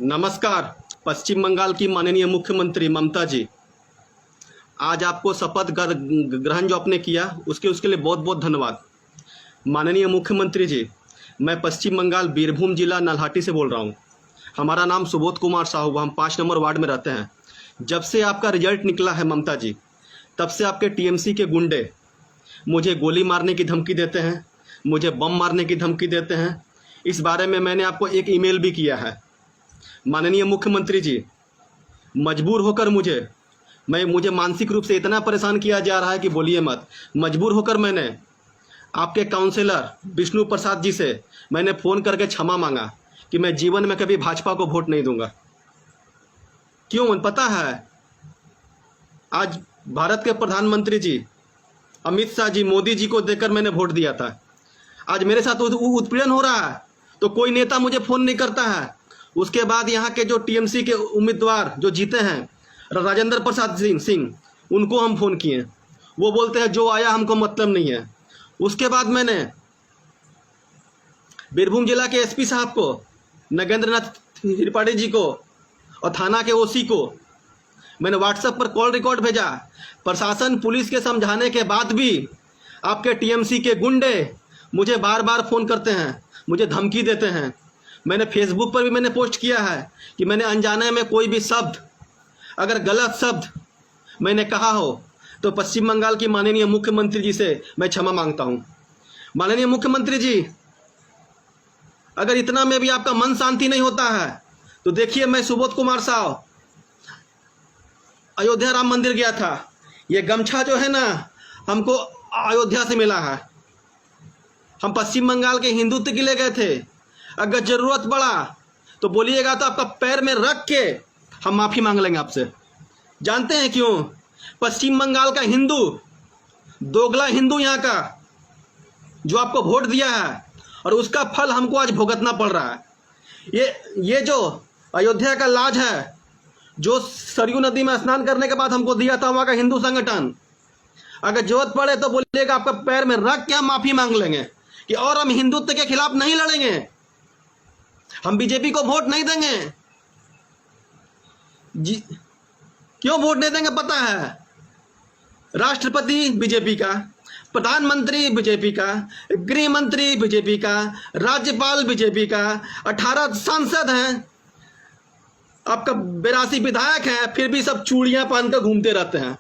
नमस्कार। पश्चिम बंगाल की माननीय मुख्यमंत्री ममता जी, आज आपको शपथ ग्रहण जो आपने किया उसके लिए बहुत बहुत धन्यवाद। माननीय मुख्यमंत्री जी, मैं पश्चिम बंगाल बीरभूम जिला नल्हाटी से बोल रहा हूँ। हमारा नाम सुबोध कुमार साहू, हम 5 नंबर वार्ड में रहते हैं। जब से आपका रिजल्ट निकला है ममता जी, तब से आपके टीएमसी के गुंडे मुझे गोली मारने की धमकी देते हैं, मुझे बम मारने की धमकी देते हैं। इस बारे में मैंने आपको एक ईमेल भी किया है। माननीय मुख्यमंत्री जी, मजबूर होकर मुझे मानसिक रूप से इतना परेशान किया जा रहा है कि बोलिए मत। मजबूर होकर मैंने आपके काउंसलर विष्णु प्रसाद जी से मैंने फ़ोन करके क्षमा मांगा कि मैं जीवन में कभी भाजपा को वोट नहीं दूंगा। क्यों पता है? आज भारत के प्रधानमंत्री जी अमित शाह जी, मोदी जी को देखकर मैंने वोट दिया था। आज मेरे साथ उत्पीड़न हो रहा है तो कोई नेता मुझे फ़ोन नहीं करता है। उसके बाद यहाँ के जो टीएमसी के उम्मीदवार जो जीते हैं, राजेंद्र प्रसाद सिंह, उनको हम फ़ोन किए, वो बोलते हैं जो आया हमको मतलब नहीं है। उसके बाद मैंने बीरभूम जिला के एसपी साहब को, नगेंद्र नाथ त्रिपाठी जी को और थाना के ओसी को मैंने व्हाट्सएप पर कॉल रिकॉर्ड भेजा। प्रशासन पुलिस के समझाने के बाद भी आपके टीएमसी के गुंडे मुझे बार बार फ़ोन करते हैं, मुझे धमकी देते हैं। मैंने फेसबुक पर भी मैंने पोस्ट किया है कि मैंने अनजाने में कोई भी शब्द, अगर गलत शब्द मैंने कहा हो तो पश्चिम बंगाल की माननीय मुख्यमंत्री जी से मैं क्षमा मांगता हूं। माननीय मुख्यमंत्री जी, अगर इतना में भी आपका मन शांति नहीं होता है तो देखिए, मैं सुबोध कुमार साहू अयोध्या राम मंदिर गया था। ये गमछा जो है ना, हमको अयोध्या से मिला है। हम पश्चिम बंगाल के हिंदुत्व के लिए गए थे। अगर जरूरत पड़ा तो बोलिएगा, तो आपका पैर में रख के हम माफ़ी मांग लेंगे आपसे। जानते हैं क्यों? पश्चिम बंगाल का हिंदू, दोगला हिंदू यहाँ का, जो आपको वोट दिया है और उसका फल हमको आज भुगतना पड़ रहा है। ये जो अयोध्या का लाज है, जो सरयू नदी में स्नान करने के बाद हमको दिया था वहाँ का हिंदू संगठन, अगर जरूरत पड़े तो बोलिएगा, आपका पैर में रख के हम माफ़ी मांग लेंगे कि और हम हिंदुत्व के खिलाफ नहीं लड़ेंगे, हम बीजेपी को वोट नहीं देंगे। जी, क्यों वोट नहीं देंगे पता है? राष्ट्रपति बीजेपी का, प्रधानमंत्री बीजेपी का, गृह मंत्री बीजेपी का, राज्यपाल बीजेपी का, 18 सांसद हैं, आपका 82 विधायक हैं, फिर भी सब चूड़ियां पहनकर घूमते रहते हैं।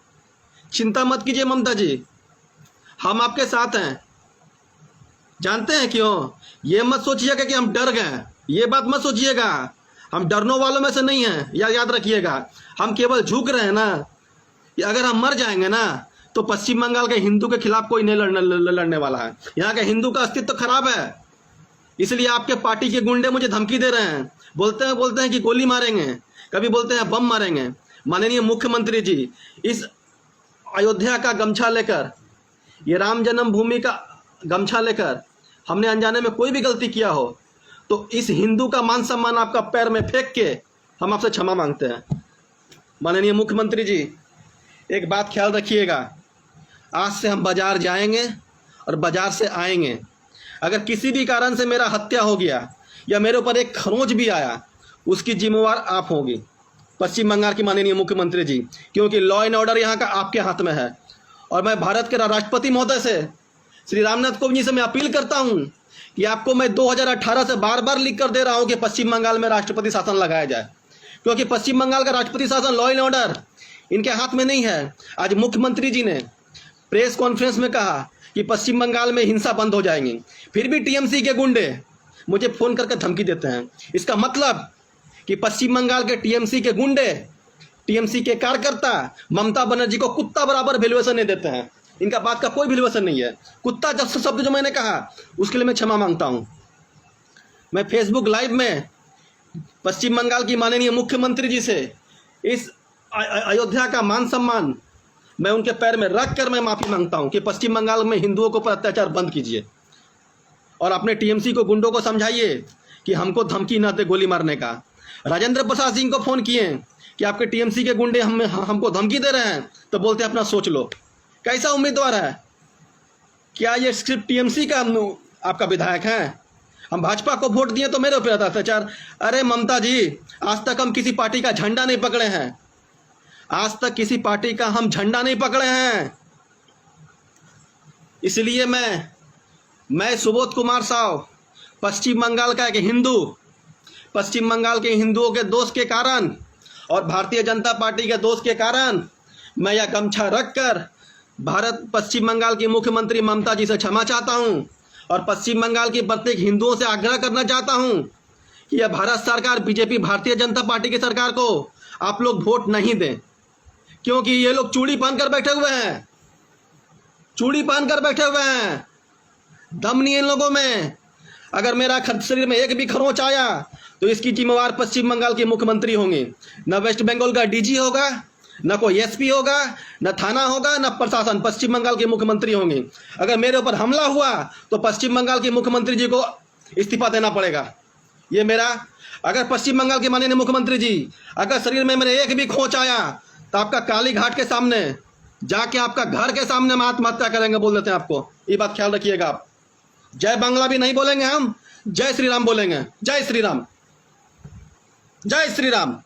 चिंता मत कीजिए ममता जी, हम आपके साथ हैं। जानते हैं क्यों? ये मत सोचिएगा कि हम डर गए, ये बात मत सोचिएगा। हम डरने वालों में से नहीं हैं, याद रखिएगा। हम केवल झुक रहे हैं ना कि अगर हम मर जाएंगे ना तो पश्चिम बंगाल के हिंदू के खिलाफ कोई नहीं लड़ने वाला है। यहाँ के हिंदू का अस्तित्व खराब है, इसलिए आपके पार्टी के गुंडे मुझे धमकी दे रहे हैं। बोलते हैं कि गोली मारेंगे, कभी बोलते हैं बम मारेंगे। माननीय मुख्यमंत्री जी, इस अयोध्या का गमछा लेकर, ये राम जन्मभूमि का गमछा लेकर हमने अनजाने में कोई भी गलती किया हो तो इस हिंदू का मान सम्मान आपका पैर में फेंक के हम आपसे क्षमा मांगते हैं। माननीय मुख्यमंत्री जी, एक बात ख्याल रखिएगा, आज से हम बाजार जाएंगे और बाजार से आएंगे। अगर किसी भी कारण से मेरा हत्या हो गया या मेरे ऊपर एक खरोंच भी आया, उसकी जिम्मेवार आप होगी, पश्चिम बंगाल की माननीय मुख्यमंत्री जी, क्योंकि लॉ एंड ऑर्डर यहाँ का आपके हाथ में है। और मैं भारत के राष्ट्रपति महोदय से, श्री रामनाथ कोविंद जी से मैं अपील करता हूँ कि आपको मैं 2018 से बार बार लिख कर दे रहा हूँ कि पश्चिम बंगाल में राष्ट्रपति शासन लगाया जाए, क्योंकि पश्चिम बंगाल का राष्ट्रपति शासन, लॉ एंड ऑर्डर इनके हाथ में नहीं है। आज मुख्यमंत्री जी ने प्रेस कॉन्फ्रेंस में कहा कि पश्चिम बंगाल में हिंसा बंद हो जाएंगी, फिर भी टीएमसी के गुंडे मुझे फ़ोन करके धमकी देते हैं। इसका मतलब कि पश्चिम बंगाल के टीएमसी के गुंडे, टीएमसी के कार्यकर्ता ममता बनर्जी को कुत्ता बराबर वैल्यूएशन नहीं देते हैं। इनका बात का कोई वैल्यूएशन नहीं है। कुत्ता जब शब्द जो मैंने कहा उसके लिए मैं क्षमा मांगता हूं। मैं फेसबुक लाइव में पश्चिम बंगाल की माननीय मुख्यमंत्री जी से इस अयोध्या का मान सम्मान मैं उनके पैर में रख कर मैं माफ़ी मांगता हूं कि पश्चिम बंगाल में हिंदुओं के ऊपर अत्याचार बंद कीजिए और अपने टीएमसी को गुंडों को समझाइए कि हमको धमकी न दे गोली मारने का। राजेंद्र प्रसाद सिंह को फ़ोन किए कि आपके टीएमसी के गुंडे हमको धमकी दे रहे हैं, तो बोलते हैं अपना सोच लो। कैसा उम्मीदवार है? क्या ये सिर्फ टीएमसी का आपका विधायक है? हम भाजपा को वोट दिए तो मेरे ऊपर आता अत्याचार। अरे ममता जी, आज तक हम किसी पार्टी का झंडा नहीं पकड़े हैं, आज तक किसी पार्टी का हम झंडा नहीं पकड़े हैं। इसलिए मैं सुबोध कुमार साव, पश्चिम बंगाल का एक हिंदू, पश्चिम बंगाल के हिंदुओं के दोस्त के कारण और भारतीय जनता पार्टी के दोस्त के कारण मैं यह गमछा रखकर पश्चिम बंगाल की मुख्यमंत्री ममता जी से क्षमा चाहता हूं और पश्चिम बंगाल के प्रत्येक हिंदुओं से आग्रह करना चाहता हूं कि यह भारत सरकार, बीजेपी, भारतीय जनता पार्टी की सरकार को आप लोग वोट नहीं दें, क्योंकि ये लोग चूड़ी पहनकर बैठे हुए हैं, चूड़ी पहनकर बैठे हुए हैं। दम नहीं इन लोगों में। अगर मेरा शरीर में एक भी खरोंच आया तो इसकी जिम्मेवार पश्चिम बंगाल के मुख्यमंत्री होंगे। न वेस्ट बंगाल का डीजी होगा, न कोई एसपी होगा, न थाना होगा, न प्रशासन, पश्चिम बंगाल के मुख्यमंत्री होंगे। अगर मेरे ऊपर हमला हुआ तो पश्चिम बंगाल के मुख्यमंत्री जी को इस्तीफा देना पड़ेगा। ये मेरा, अगर पश्चिम बंगाल के माननीय मुख्यमंत्री जी, अगर शरीर में मेरे एक भी खोंच आया तो आपका काली घाट के सामने जाके, आपका घर के सामने हम आत्महत्या करेंगे, बोल देते हैं आपको। ये बात ख्याल रखिएगा आप। जय बांग्ला भी नहीं बोलेंगे हम, जय श्री राम बोलेंगे। जय श्री राम, जय श्री राम।